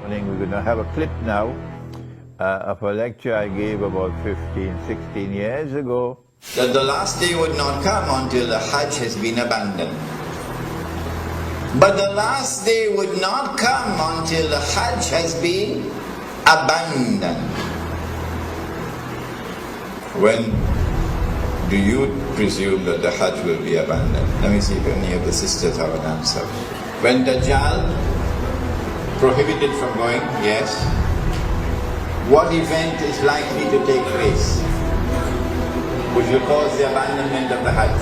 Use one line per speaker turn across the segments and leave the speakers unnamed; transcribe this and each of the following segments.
We're going to have a clip now of a lecture I gave about 15, 16 years ago.
That the last day would not come until the Hajj has been abandoned. But the last day would not come until the Hajj has been abandoned. When do you presume that the Hajj will be abandoned? Let me see if any of the sisters have an answer. When Dajjal prohibited from going, yes. What event is likely to take place which will cause the abandonment of the Hajj?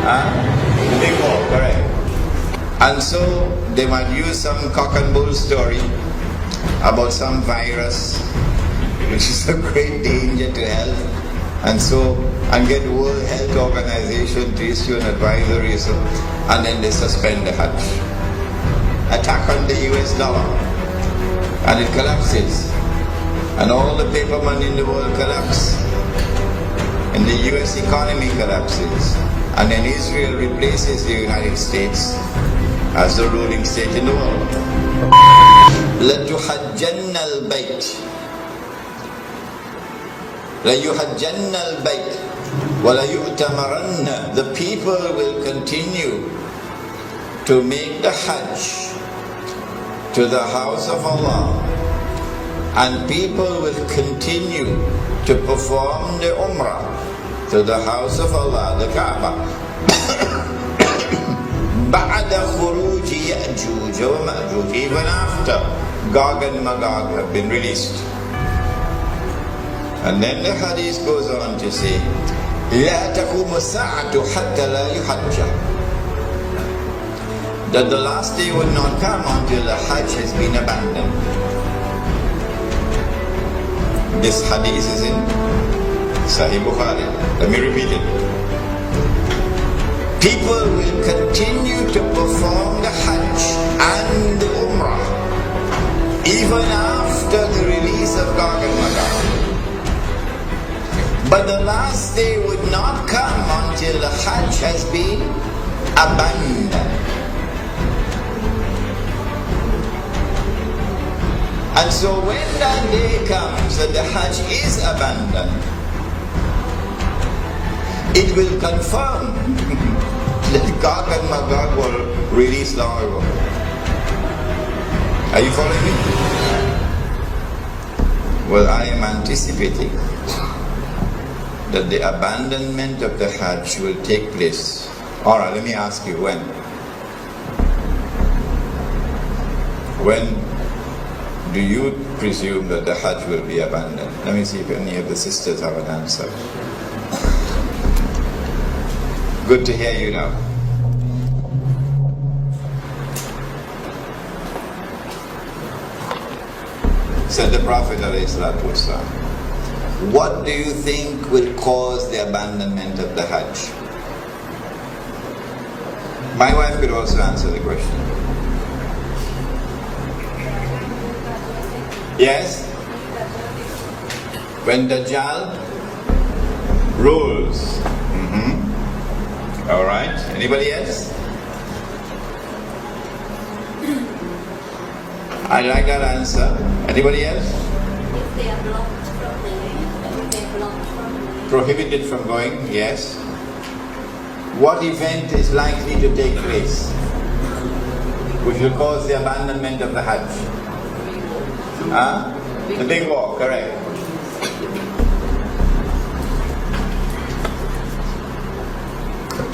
The big war, correct. And so they might use some cock and bull story about some virus which is a great danger to health, and get World Health Organization to issue an advisory, and then they suspend the Hajj. Attack on the US dollar, and it collapses, and all the paper money in the world collapse, and the US economy collapses, and then Israel replaces the United States as the ruling state in the world. لَتُحَجَّنَّ الْبَيْتِ لَيُحَجَّنَّ الْبَيْتِ وَلَيُؤْتَمَرَنَّ. The people will continue to make the Hajj to the house of Allah, and people will continue to perform the Umrah to the house of Allah, the Kaaba. بَعْدَ خُرُوجِ يَأْجُوجَ وَمَأْجُوجَ. Even after Gog and Magog have been released. And then the hadith goes on to say, لَا تَقُومُ السَّاعَةُ حَتَّى لَا يُحَجَّ. That the last day would not come until the Hajj has been abandoned. This hadith is in Sahih Bukhari. Let me repeat it. People will continue to perform the Hajj and the Umrah even after the release of Gog and Magog. But the last day would not come until the Hajj has been abandoned. And so when that day comes that the Hajj is abandoned, it will confirm that Gog and Magog were released long ago. Are you following me? Well, I am anticipating that the abandonment of the Hajj will take place. Alright, let me ask you, when? When do you presume that the Hajj will be abandoned? Let me see if any of the sisters have an answer. Good to hear you now. Said the Prophet ﷺ, what do you think will cause the abandonment of the Hajj? My wife could also answer the question. Yes? When Dajjal rules. Alright. Anybody else? I like that answer. Anybody else?
If they are blocked from going,
Prohibited from going, yes. What event is likely to take place which will cause the abandonment of the Hajj? The big war, correct.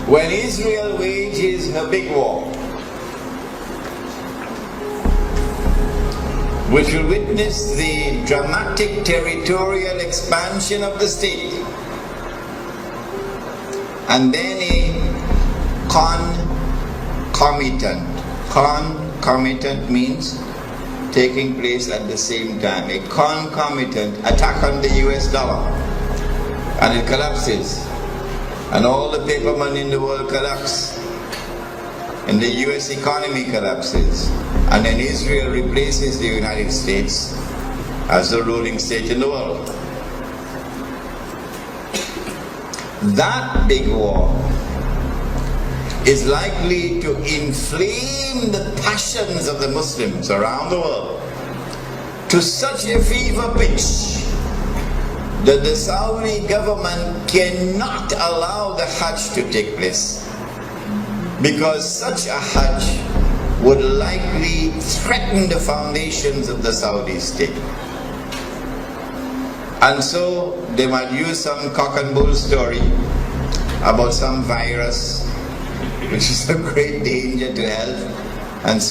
When Israel wages her big war, which will witness the dramatic territorial expansion of the state, and then a concomitant means taking place at the same time, a concomitant attack on the US dollar, and it collapses, and all the paper money in the world collapse, and the US economy collapses, and then Israel replaces the United States as the ruling state in the world. That big war is likely to inflame the passions of the Muslims around the world to such a fever pitch that the Saudi government cannot allow the Hajj to take place, because such a Hajj would likely threaten the foundations of the Saudi state. And so they might use some cock and bull story about some virus which is a great danger to health, and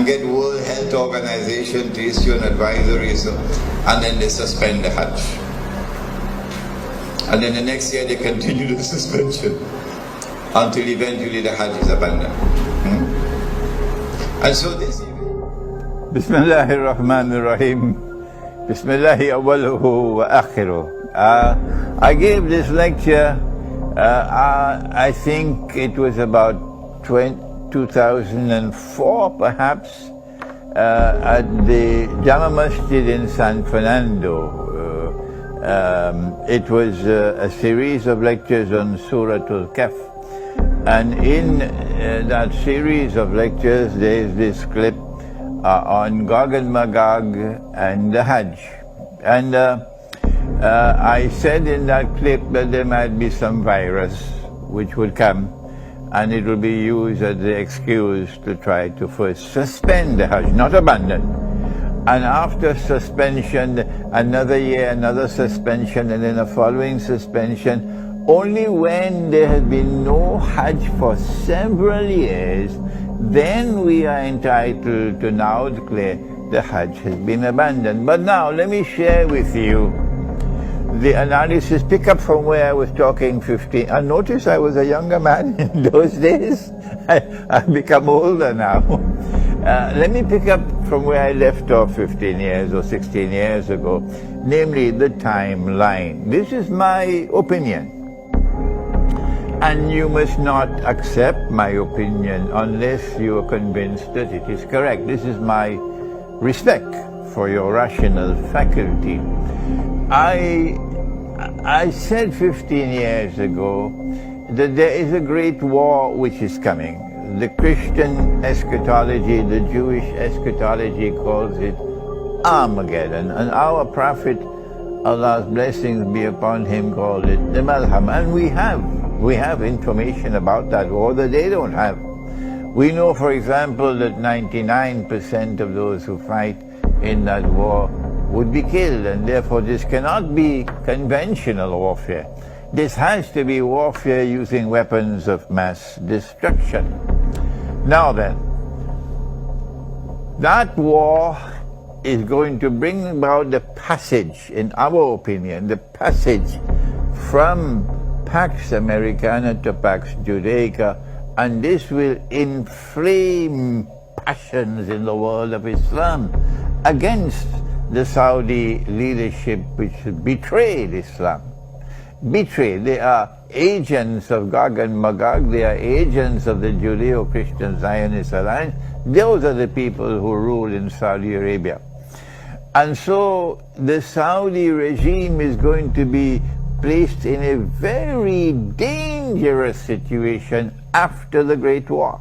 get World Health Organization to issue an advisory, and then they suspend the Hajj. And then the next year they continue the suspension until eventually the Hajj is abandoned. And so this
Bismillahir Rahmanir Rahim. Bismillahi awwaluhu wa akhiruh. I gave this lecture, I think it was about 2004 perhaps, at the Jama Masjid in San Fernando. It was a series of lectures on Surah Al-Kahf. And in that series of lectures there is this clip on Gog and Magog and the Hajj. And I said in that clip that there might be some virus which would come, and it will be used as the excuse to try to first suspend the Hajj, not abandon. And after suspension, another year, another suspension, and then a following suspension. Only when there has been no Hajj for several years, then we are entitled to now declare the Hajj has been abandoned. But now let me share with you the analysis. Pick up from where I was talking 15. And notice I was a younger man in those days. I've become older now. Let me pick up from where I left off 15 years or 16 years ago, namely the timeline. This is my opinion. And you must not accept my opinion unless you are convinced that it is correct. This is my respect for your rational faculty. I said 15 years ago that there is a great war which is coming. The Christian eschatology, the Jewish eschatology calls it Armageddon. And our Prophet, Allah's blessings be upon him, called it the Malham. And we have information about that war that they don't have. We know, for example, that 99% of those who fight in that war would be killed, and therefore this cannot be conventional warfare. This has to be warfare using weapons of mass destruction. Now then, that war is going to bring about the passage, in our opinion, the passage from Pax Americana to Pax Judaica, and this will inflame passions in the world of Islam against the Saudi leadership, which betrayed Islam. Betrayed. They are agents of Gog and Magog. They are agents of the Judeo-Christian Zionist Alliance. Those are the people who rule in Saudi Arabia. And so the Saudi regime is going to be placed in a very dangerous situation after the Great War.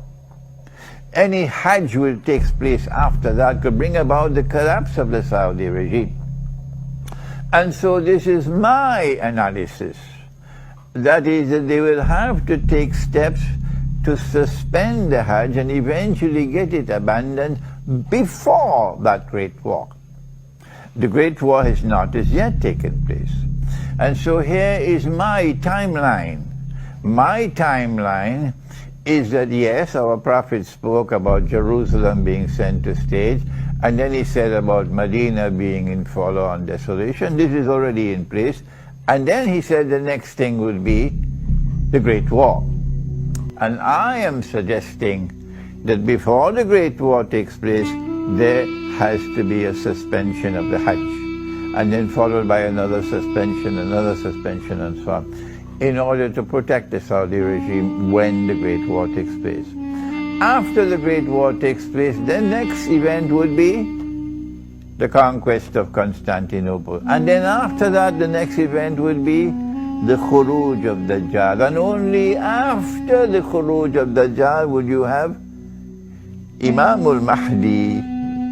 Any Hajj will take place after that could bring about the collapse of the Saudi regime. And so this is my analysis. That is, that they will have to take steps to suspend the Hajj and eventually get it abandoned before that Great War. The Great War has not as yet taken place. And so here is my timeline. My timeline is that, yes, our Prophet spoke about Jerusalem being center stage, and then he said about Medina being in forlorn desolation. This is already in place. And then he said the next thing would be the Great War. And I am suggesting that before the Great War takes place, there has to be a suspension of the Hajj, and then followed by another suspension, and so on, in order to protect the Saudi regime when the Great War takes place. After the Great War takes place, the next event would be the conquest of Constantinople. And then after that, the next event would be the khuruj of Dajjal. And only after the khuruj of Dajjal would you have Imam al-Mahdi,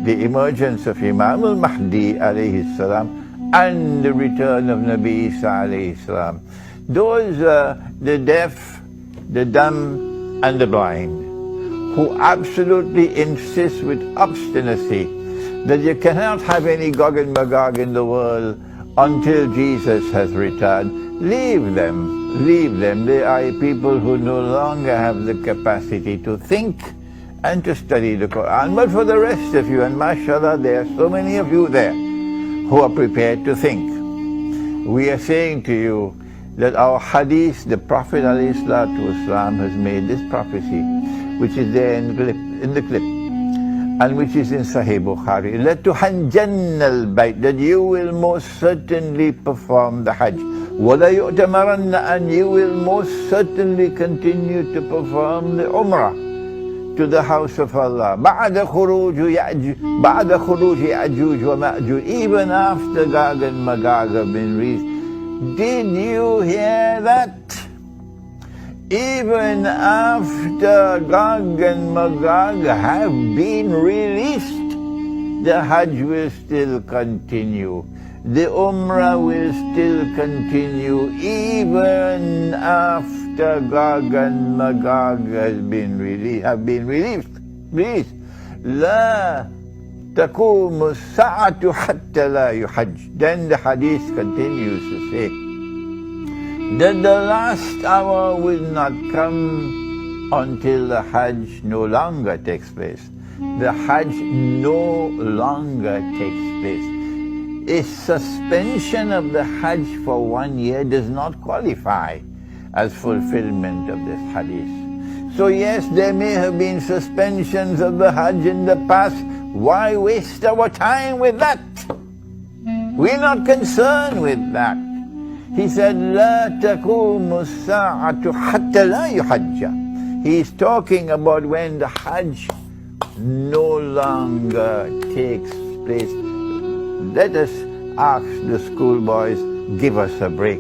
the emergence of Imam al-Mahdi alayhi salam, and the return of Nabi Isa alayhi salam. Those the deaf, the dumb, and the blind, who absolutely insist with obstinacy that you cannot have any Gog and Magog in the world until Jesus has returned. Leave them, leave them. They are people who no longer have the capacity to think and to study the Quran. But for the rest of you, and mashallah, there are so many of you there who are prepared to think. We are saying to you that our hadith, the Prophet ﷺ has made this prophecy, which is there in the clip, and which is in Sahih Bukhari, لَتُحَنْجَنَّ الْبَيْتِ, that you will most certainly perform the Hajj. وَلَا يُؤْتَمَرَنَّ, and you will most certainly continue to perform the Umrah to the house of Allah. بَعْدَ خُرُوجِ يَأْجُوجُ وَمَأْجُوجُ, even after Gog and Magog have been released. Did you hear that? Even after Gog and Magog have been released, the Hajj will still continue. The Umrah will still continue even after Gog and Magog have been released. لا تقوم الساعة حتى لا يحج. Then the hadith continues to say that the last hour will not come until the Hajj no longer takes place. The Hajj no longer takes place. A suspension of the Hajj for 1 year does not qualify as fulfillment of this hadith. So yes, there may have been suspensions of the Hajj in the past. Why waste our time with that? We're not concerned with that. He said, لا تقوم الساعة حتى لا يحج. He's talking about when the Hajj no longer takes place. Let us ask the schoolboys, give us a break.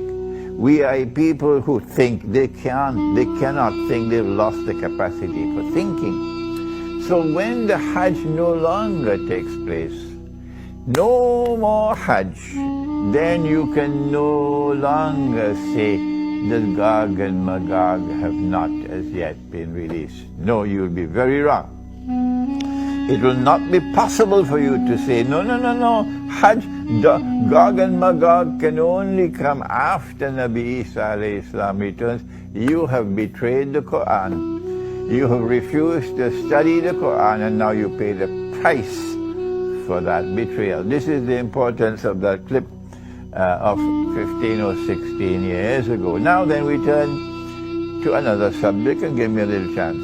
We are people who think. They cannot think. They've lost the capacity for thinking. So when the Hajj no longer takes place, no more Hajj, then you can no longer say that Gog and Magog have not as yet been released. No, you'll be very wrong. It will not be possible for you to say, no, Hajj, Gog and Magog can only come after Nabi Isa alayhi salam returns. You have betrayed the Quran. You have refused to study the Quran, and now you pay the price for that betrayal. This is the importance of that clip of 15 or 16 years ago. Now then we turn to another subject, and give me a little chance.